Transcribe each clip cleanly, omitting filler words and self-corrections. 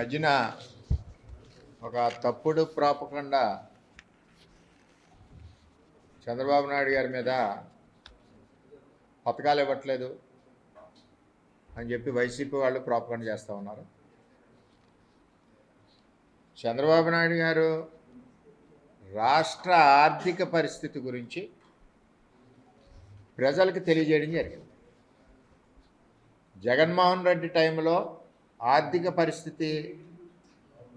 మధ్యన ఒక తప్పుడు ప్రాపకండా చంద్రబాబు నాయుడు గారి మీద పథకాలు ఇవ్వట్లేదు అని చెప్పి వైసీపీ వాళ్ళు ప్రాపకండా చేస్తూ ఉన్నారు. చంద్రబాబు నాయుడు గారు రాష్ట్ర ఆర్థిక పరిస్థితి గురించి ప్రజలకు తెలియజేయడం జరిగింది. జగన్మోహన్ రెడ్డి టైంలో ఆర్థిక పరిస్థితి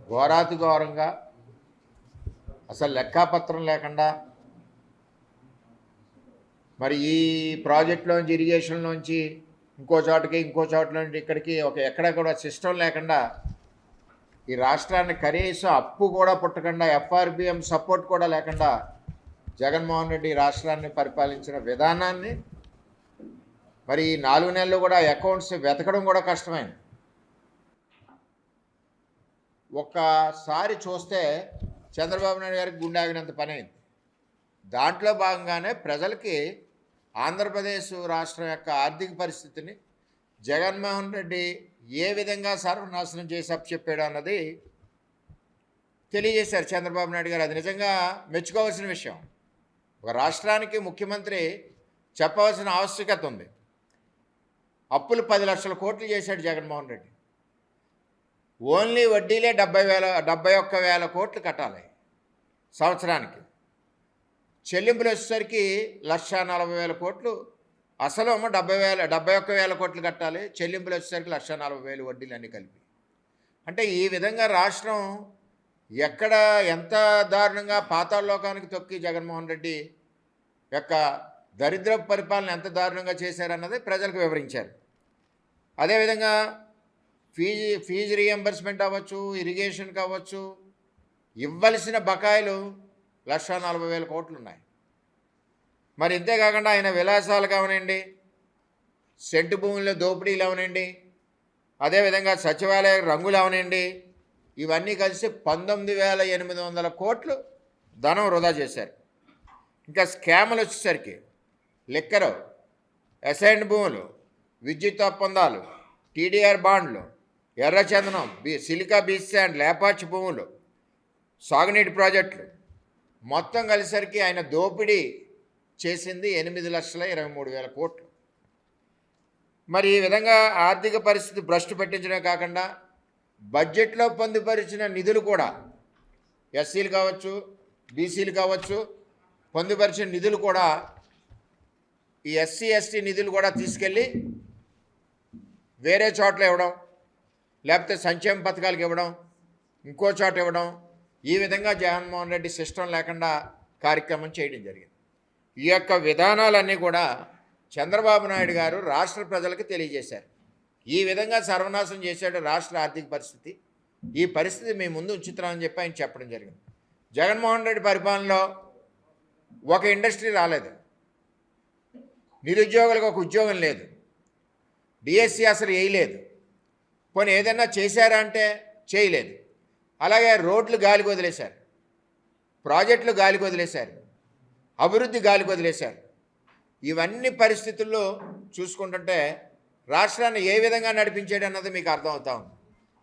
ఘోరాతి ఘోరంగా, అసలు లెక్కాపత్రం లేకుండా, మరి ఈ ప్రాజెక్టులోంచి ఇరిగేషన్లోంచి ఇంకో చోట నుంచి ఇక్కడికి ఎక్కడ కూడా సిస్టమ్ లేకుండా ఈ రాష్ట్రాన్ని కనీసం అప్పు కూడా పుట్టకుండా, ఎఫ్ఆర్బిఎం సపోర్ట్ కూడా లేకుండా జగన్మోహన్ రెడ్డి రాష్ట్రాన్ని పరిపాలించిన విధానాన్ని మరి ఈ 4 నెలలు కూడా అకౌంట్స్ వెతకడం కూడా కష్టమైంది. ఒక్కసారి చూస్తే చంద్రబాబు నాయుడు గారికి గుండె ఆగినంత పని అయింది. దాంట్లో భాగంగానే ప్రజలకి ఆంధ్రప్రదేశ్ రాష్ట్రం యొక్క ఆర్థిక పరిస్థితిని జగన్మోహన్ రెడ్డి ఏ విధంగా సర్వనాశనం చేసి అప్పచెప్పాడు అన్నది తెలియజేశారు చంద్రబాబు నాయుడు గారు. అది నిజంగా మెచ్చుకోవాల్సిన విషయం. ఒక రాష్ట్రానికి ముఖ్యమంత్రి చెప్పవలసిన ఆవశ్యకత ఉంది. అప్పులు 10 లక్షల కోట్లు చేశాడు జగన్మోహన్ రెడ్డి. ఓన్లీ వడ్డీలే 71,000 కోట్లు కట్టాలి సంవత్సరానికి. చెల్లింపులు వచ్చేసరికి 1,40,000 కోట్లు. అసలు 71,000 కోట్లు కట్టాలి. చెల్లింపులు వచ్చేసరికి 1,40,000 వడ్డీలు అన్నీ కలిపి. అంటే ఈ విధంగా రాష్ట్రం ఎక్కడ ఎంత దారుణంగా పాతాళలోకానికి తొక్కి జగన్మోహన్ రెడ్డి యొక్క దరిద్ర పరిపాలన ఎంత దారుణంగా చేశారన్నది ప్రజలకు వివరించారు. అదేవిధంగా ఫీజు రీఎంబర్స్మెంట్ అవ్వచ్చు, ఇరిగేషన్ కావచ్చు, ఇవ్వలసిన బకాయిలు 1,40,000 కోట్లు ఉన్నాయి. మరి ఇంతేకాకుండా ఆయన విలాసాలు కావనండి, సెంటు భూముల్లో దోపిడీలు అవనండి, అదేవిధంగా సచివాలయ రంగులు అవనండి, ఇవన్నీ కలిసి 19,800 కోట్లు ధనం వృధా చేశారు. ఇంకా స్కాములు వచ్చేసరికి లిక్కరు, అసైన్డ్ భూములు, విద్యుత్ ఒప్పందాలు, టీడీఆర్ బాండ్లు, ఎర్రచందనం, సిలికా బీచ్ శాండ్, లేపాచి భూములు, సాగునీటి ప్రాజెక్టులు మొత్తం కలిసరికి ఆయన దోపిడీ చేసింది 8,23,000 కోట్లు. మరి ఈ విధంగా ఆర్థిక పరిస్థితి భ్రష్టు పెట్టించడమే కాకుండా బడ్జెట్లో పొందుపరిచిన నిధులు కూడా, ఎస్సీలు కావచ్చు, బీసీలు కావచ్చు, పొందుపరిచిన నిధులు కూడా, ఈ ఎస్సీ ఎస్టీ నిధులు కూడా తీసుకెళ్ళి వేరే చోట్ల ఇవ్వడం, లేకపోతే సంక్షేమ పథకాలకు ఇవ్వడం, ఇంకో చోట ఇవ్వడం, ఈ విధంగా జగన్మోహన్ రెడ్డి సిస్టమ్ లేకుండా కార్యక్రమం చేయడం జరిగింది. ఈ యొక్క విధానాలన్నీ కూడా చంద్రబాబు నాయుడు గారు రాష్ట్ర ప్రజలకు తెలియజేశారు. ఈ విధంగా సర్వనాశనం చేశాడు రాష్ట్ర ఆర్థిక పరిస్థితి. ఈ పరిస్థితి మీ ముందు ఉంచుతున్నామని చెప్పి ఆయన చెప్పడం జరిగింది. జగన్మోహన్ రెడ్డి పరిపాలనలో ఒక ఇండస్ట్రీ రాలేదు, నిరుద్యోగులకు ఒక ఉద్యోగం లేదు, డిఎస్సి అసలు వేయలేదు, పోనీ ఏదైనా చేశారా అంటే చేయలేదు. అలాగే రోడ్లు గాలికి వదిలేశారు, ప్రాజెక్టులు గాలికి వదిలేశారు, అభివృద్ధి గాలికి వదిలేశారు. ఇవన్నీ పరిస్థితుల్లో చూసుకుంటుంటే రాష్ట్రాన్ని ఏ విధంగా నడిపించాడు అన్నది మీకు అర్థమవుతా ఉంది.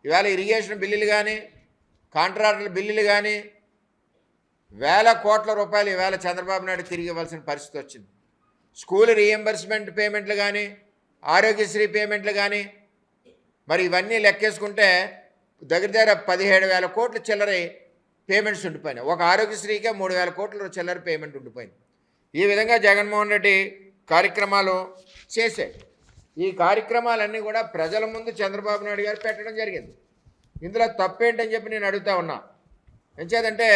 ఇవాళ ఇరిగేషన్ బిల్లులు కానీ, కాంట్రాక్టుల బిల్లులు కానీ, వేల కోట్ల రూపాయలు ఇవాళ చంద్రబాబు నాయుడు తిరిగి ఇవ్వాల్సిన పరిస్థితి వచ్చింది. స్కూల్ రీఎంబర్స్మెంట్ పేమెంట్లు కానీ, ఆరోగ్యశ్రీ పేమెంట్లు కానీ, మరి ఇవన్నీ లెక్కేసుకుంటే దగ్గర 17,000 కోట్ల చిల్లర పేమెంట్స్ ఉండిపోయినాయి. ఒక ఆరోగ్యశ్రీకే 3,000 కోట్ల చిల్లర పేమెంట్ ఉండిపోయింది. ఈ విధంగా జగన్మోహన్ రెడ్డి కార్యక్రమాలు చేశాయి. ఈ కార్యక్రమాలన్నీ కూడా ప్రజల ముందు చంద్రబాబు నాయుడు గారు పెట్టడం జరిగింది. ఇందులో తప్పేంటని చెప్పి నేను అడుగుతా ఉన్నా. ఎంచేదంటే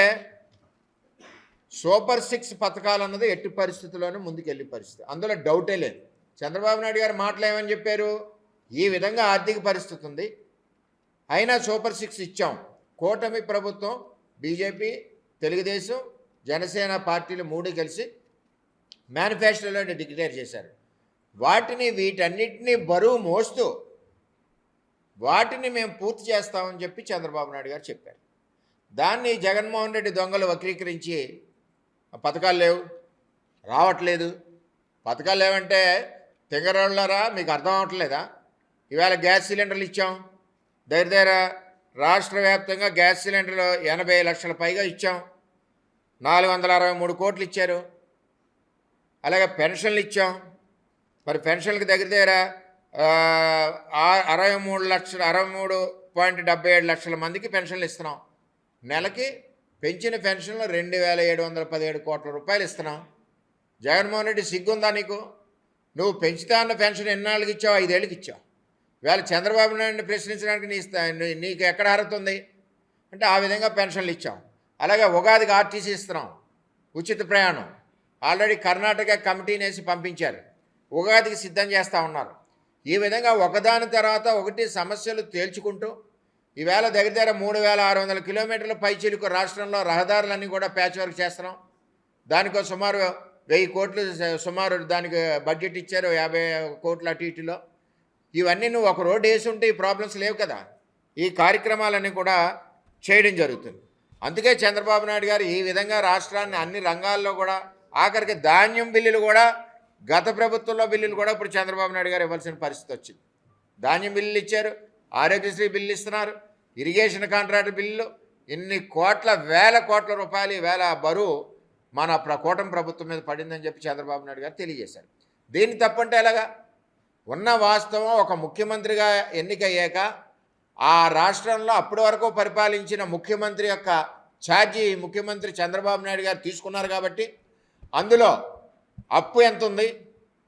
సూపర్ 6 పథకాలు అన్నది ఎట్టి పరిస్థితుల్లోనూ ముందుకెళ్ళే పరిస్థితి, అందులో డౌటే లేదు. చంద్రబాబు నాయుడు గారు మాటలు ఏమని చెప్పారు, ఈ విధంగా ఆర్థిక పరిస్థితి ఉంది, అయినా సూపర్ 6 ఇచ్చాం. కూటమి ప్రభుత్వం, బీజేపీ, తెలుగుదేశం, జనసేన పార్టీలు 3 కలిసి మేనిఫెస్టోలో డిక్లేర్ చేశారు. వీటన్నిటినీ బరువు మోస్తూ వాటిని మేము పూర్తి చేస్తామని చెప్పి చంద్రబాబు నాయుడు గారు చెప్పారు. దాన్ని జగన్మోహన్ రెడ్డి దొంగలు వక్రీకరించి పథకాలు లేవు, రావట్లేదు, పథకాలు లేవంటే తింగరోళ్ళారా, మీకు అర్థం అవ్వట్లేదా? ఇవాళ గ్యాస్ సిలిండర్లు ఇచ్చాం, దగ్గర రాష్ట్ర వ్యాప్తంగా గ్యాస్ సిలిండర్లు 80 లక్షల పైగా ఇచ్చాం. 463 కోట్లు ఇచ్చారు. అలాగే పెన్షన్లు ఇచ్చాం. మరి పెన్షన్లకు దగ్గర 63.77 లక్షల మందికి పెన్షన్లు ఇస్తున్నాం. నెలకి పెంచిన పెన్షన్లు 2,717 కోట్ల రూపాయలు ఇస్తున్నాం. జగన్మోహన్ రెడ్డి సిగ్గుందా నీకు? నువ్వు పెంచుతా అన్న పెన్షన్ ఎన్నాళ్ళకి ఇచ్చావు? 5 ఏళ్ళకి ఇచ్చావు. వేళ చంద్రబాబు నాయుడిని ప్రశ్నించడానికి నీకు ఎక్కడ అర్హత ఉంది అంటే ఆ విధంగా పెన్షన్లు ఇచ్చాం. అలాగే ఉగాదికి ఆర్టీసీ ఇస్తున్నాం, ఉచిత ప్రయాణం. ఆల్రెడీ కర్ణాటక కమిటీని వేసి పంపించారు, ఉగాదికి సిద్ధం చేస్తూ ఉన్నారు. ఈ విధంగా ఒకదాని తర్వాత ఒకటి సమస్యలు తేల్చుకుంటూ ఈవేళ దగ్గర 3,600 కిలోమీటర్ల పైచిలుకు రాష్ట్రంలో రహదారులన్నీ కూడా ప్యాచ్ వర్క్ చేస్తున్నాం. దానికో సుమారు 1000 కోట్లు సుమారు దానికి బడ్జెట్ ఇచ్చారు, 50 కోట్లు అటు ఇటులో. ఇవన్నీ నువ్వు ఒక రోడ్డు వేసి ఉంటే ఈ ప్రాబ్లమ్స్ లేవు కదా. ఈ కార్యక్రమాలన్నీ కూడా చేయడం జరుగుతుంది. అందుకే చంద్రబాబు నాయుడు గారు ఈ విధంగా రాష్ట్రాన్ని అన్ని రంగాల్లో కూడా, ఆఖరికి ధాన్యం బిల్లులు కూడా, గత ప్రభుత్వంలో బిల్లులు కూడా ఇప్పుడు చంద్రబాబు నాయుడు గారు ఇవ్వాల్సిన పరిస్థితి వచ్చింది. ధాన్యం బిల్లులు ఇచ్చారు, ఆరోగ్యశ్రీ బిల్లు ఇస్తున్నారు, ఇరిగేషన్ కాంట్రాక్ట్ బిల్లులు, ఇన్ని వేల కోట్ల రూపాయలు వేల బరువు మన కూటమి ప్రభుత్వం మీద పడిందని చెప్పి చంద్రబాబు నాయుడు గారు తెలియజేశారు. దీన్ని తప్పంటే ఎలాగా? ఉన్న వాస్తవం, ఒక ముఖ్యమంత్రిగా ఎన్నికయ్యాక ఆ రాష్ట్రంలో అప్పటి వరకు పరిపాలించిన ముఖ్యమంత్రి యొక్క ఛార్జీ ముఖ్యమంత్రి చంద్రబాబు నాయుడు గారు తీసుకున్నారు. కాబట్టి అందులో అప్పు ఎంత ఉంది,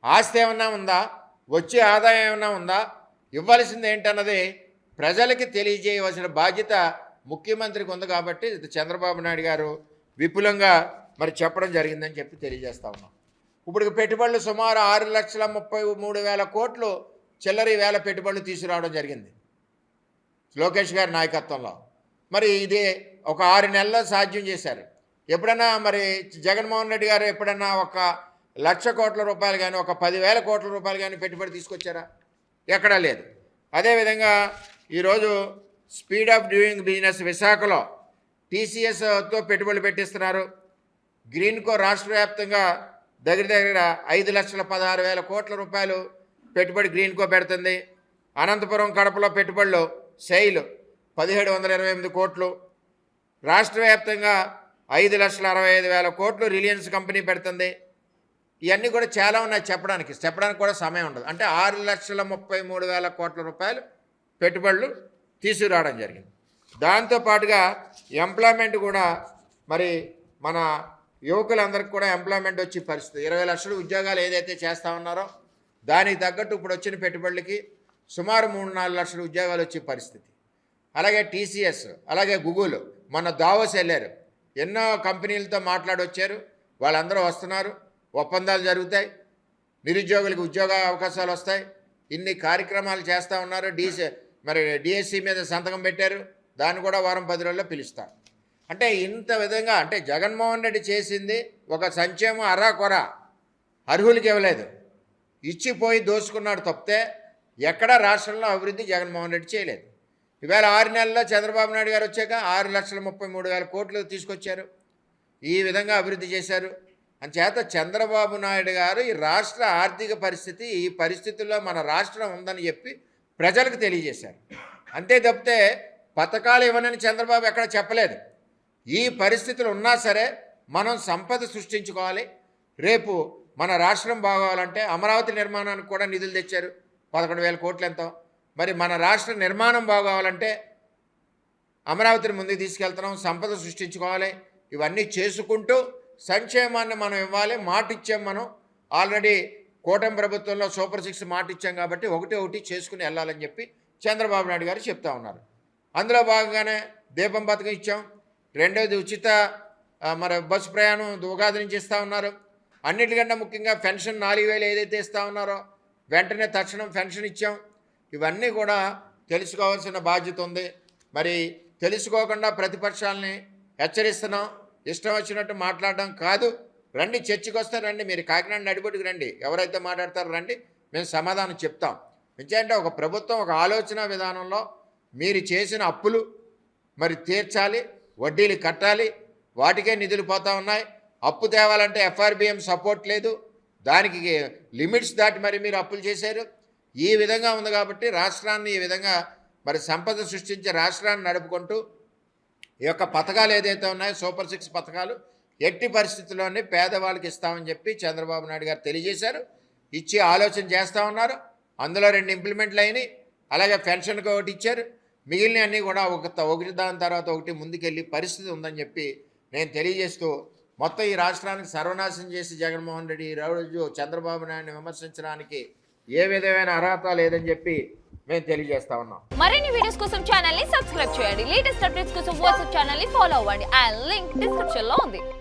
ఆస్తి ఏమన్నా ఉందా, వచ్చే ఆదాయం ఏమన్నా ఉందా, ఇవ్వాల్సింది ఏంటన్నది ప్రజలకి తెలియజేయవలసిన బాధ్యత ముఖ్యమంత్రికి ఉంది. కాబట్టి చంద్రబాబు నాయుడు గారు విపులంగా మరి చెప్పడం జరిగిందని చెప్పి తెలియజేస్తా ఉన్నాం. ఇప్పుడు పెట్టుబడులు సుమారు 6,33,000 కోట్లు చిల్లరి వేల పెట్టుబడులు తీసుకురావడం జరిగింది లోకేష్ గారి నాయకత్వంలో. మరి ఇది ఒక 6 నెలల్లో సాధ్యం చేశారు. ఎప్పుడన్నా మరి జగన్మోహన్ రెడ్డి గారు ఎప్పుడన్నా 1,00,000 కోట్ల రూపాయలు కానీ, 10,000 కోట్ల రూపాయలు కానీ పెట్టుబడి తీసుకొచ్చారా? ఎక్కడా లేదు. అదేవిధంగా ఈరోజు స్పీడ్ ఆఫ్ డూయింగ్ బిజినెస్ విశాఖలో టీసీఎస్తో పెట్టుబడులు పెట్టిస్తున్నారు. గ్రీన్కో రాష్ట్ర వ్యాప్తంగా దగ్గర 5,16,000 కోట్ల రూపాయలు పెట్టుబడి గ్రీన్కో పెడుతుంది. అనంతపురం కడపలో పెట్టుబడులు సెయిల్ 1,728 కోట్లు. రాష్ట్ర వ్యాప్తంగా 5,65,000 కోట్లు రిలయన్స్ కంపెనీ పెడుతుంది. ఇవన్నీ కూడా చాలా ఉన్నాయి చెప్పడానికి కూడా సమయం ఉండదు. అంటే 6,33,000 కోట్ల రూపాయలు పెట్టుబడులు తీసుకురావడం జరిగింది. దాంతోపాటుగా ఎంప్లాయ్మెంట్ కూడా మరి మన యువకులందరికీ కూడా ఎంప్లాయ్మెంట్ వచ్చే పరిస్థితి. 20 లక్షల ఉద్యోగాలు ఏదైతే చేస్తూ ఉన్నారో దానికి తగ్గట్టు ఇప్పుడు వచ్చిన పెట్టుబడులకి సుమారు 3-4 లక్షల ఉద్యోగాలు వచ్చే పరిస్థితి. అలాగే టీసీఎస్, అలాగే గూగుల్ మొన్న దావోస్ వెళ్ళారు, ఎన్నో కంపెనీలతో మాట్లాడొచ్చారు. వాళ్ళందరూ వస్తున్నారు, ఒప్పందాలు జరుగుతాయి, నిరుద్యోగులకు ఉద్యోగ అవకాశాలు వస్తాయి. ఇన్ని కార్యక్రమాలు చేస్తూ ఉన్నారు. డిఎస్సి మీద సంతకం పెట్టారు, దాన్ని కూడా వారం 10 రోజుల్లో పిలుస్తారు. అంటే ఇంత విధంగా అంటే జగన్మోహన్ రెడ్డి చేసింది ఒక సంక్షేమం అరాకొర అర్హులకి ఇవ్వలేదు, ఇచ్చిపోయి దోసుకున్నాడు తప్పితే ఎక్కడా రాష్ట్రంలో అభివృద్ధి జగన్మోహన్ రెడ్డి చేయలేదు. ఈవేళ 6 నెలల్లో చంద్రబాబు నాయుడు గారు వచ్చాక 6,33,000 కోట్లు తీసుకొచ్చారు. ఈ విధంగా అభివృద్ధి చేశారు. అంచేత చంద్రబాబు నాయుడు గారు ఈ రాష్ట్ర ఆర్థిక పరిస్థితి, ఈ పరిస్థితుల్లో మన రాష్ట్రం ఉందని చెప్పి ప్రజలకు తెలియజేశారు. అంతే తప్పితే పథకాలు ఇవ్వనని చంద్రబాబు ఎక్కడ చెప్పలేదు. ఈ పరిస్థితులు ఉన్నా సరే మనం సంపద సృష్టించుకోవాలి. రేపు మన రాష్ట్రం బాగోవాలంటే అమరావతి నిర్మాణానికి కూడా నిధులు తెచ్చారు, 11,000 కోట్లు ఎంతో. మరి మన రాష్ట్ర నిర్మాణం బాగోవాలంటే అమరావతిని ముందుకు తీసుకెళ్తున్నాం, సంపద సృష్టించుకోవాలి. ఇవన్నీ చేసుకుంటూ సంక్షేమాన్ని మనం ఇవ్వాలి. మాట ఇచ్చాం మనం ఆల్రెడీ, కూటమి ప్రభుత్వంలో సూపర్ 6 మాట ఇచ్చాం కాబట్టి ఒకటి చేసుకుని వెళ్ళాలని చెప్పి చంద్రబాబు నాయుడు గారు చెప్తా ఉన్నారు. అందులో భాగంగానే దీపం పథకం ఇచ్చాం, రెండోది ఉచిత మరి బస్సు ప్రయాణం ఉగాది నుంచి ఇస్తూ ఉన్నారు. అన్నిటికంటే ముఖ్యంగా పెన్షన్ 4,000 ఏదైతే ఇస్తూ ఉన్నారో వెంటనే తక్షణం పెన్షన్ ఇచ్చాం. ఇవన్నీ కూడా తెలుసుకోవాల్సిన బాధ్యత ఉంది. మరి తెలుసుకోకుండా ప్రతిపక్షాలని హెచ్చరిస్తున్నాం. ఇష్టం వచ్చినట్టు మాట్లాడడం కాదు. రండి, చర్చకు వస్తే రండి, మీరు కాకినాడ నడిబొట్టుకు రండి, ఎవరైతే మాట్లాడతారో రండి, మేము సమాధానం చెప్తాం. ఎందుకంటే ఒక ప్రభుత్వం ఒక ఆలోచన విధానంలో మీరు చేసిన అప్పులు మరి తీర్చాలి, వడ్డీలు కట్టాలి, వాటికే నిధులు పోతూ ఉన్నాయి. అప్పు తేవాలంటే ఎఫ్ఆర్బిఎం సపోర్ట్ లేదు, దానికి లిమిట్స్ దాటి మరి మీరు అప్పులు చేశారు. ఈ విధంగా ఉంది కాబట్టి రాష్ట్రాన్ని ఈ విధంగా మరి సంపద సృష్టించి రాష్ట్రాన్ని నడుపుకుంటూ ఈ యొక్క పథకాలు ఏదైతే ఉన్నాయో సూపర్ 6 పథకాలు ఎట్టి పరిస్థితుల్లోనే పేదవాళ్ళకి ఇస్తామని చెప్పి చంద్రబాబు నాయుడు గారు తెలియజేశారు. ఇచ్చి ఆలోచన చేస్తూ ఉన్నారు. అందులో 2 ఇంప్లిమెంట్లు అయినాయి. అలాగే పెన్షన్కి ఒకటి ఇచ్చారు. మిగిలిన అన్నీ కూడా ఒకటి దాని తర్వాత ఒకటి ముందుకెళ్ళి పరిస్థితి ఉందని చెప్పి నేను తెలియజేస్తూ మొత్తం ఈ రాష్ట్రానికి సర్వనాశనం చేసి జగన్మోహన్ రెడ్డి ఈ రోజు చంద్రబాబు నాయుడిని విమర్శించడానికి ఏ విధమైన అర్హత లేదని చెప్పి మేము తెలియజేస్తా ఉన్నాం. మరిన్ని వీడియోస్ కోసం ఛానల్ ని సబ్స్క్రైబ్ చేయండి. లేటెస్ట్ అప్డేట్స్ కోసం వాట్సాప్ ఛానల్ ని ఫాలో అవ్వండి. ఆ లింక్ డిస్క్రిప్షన్ లో ఉంది.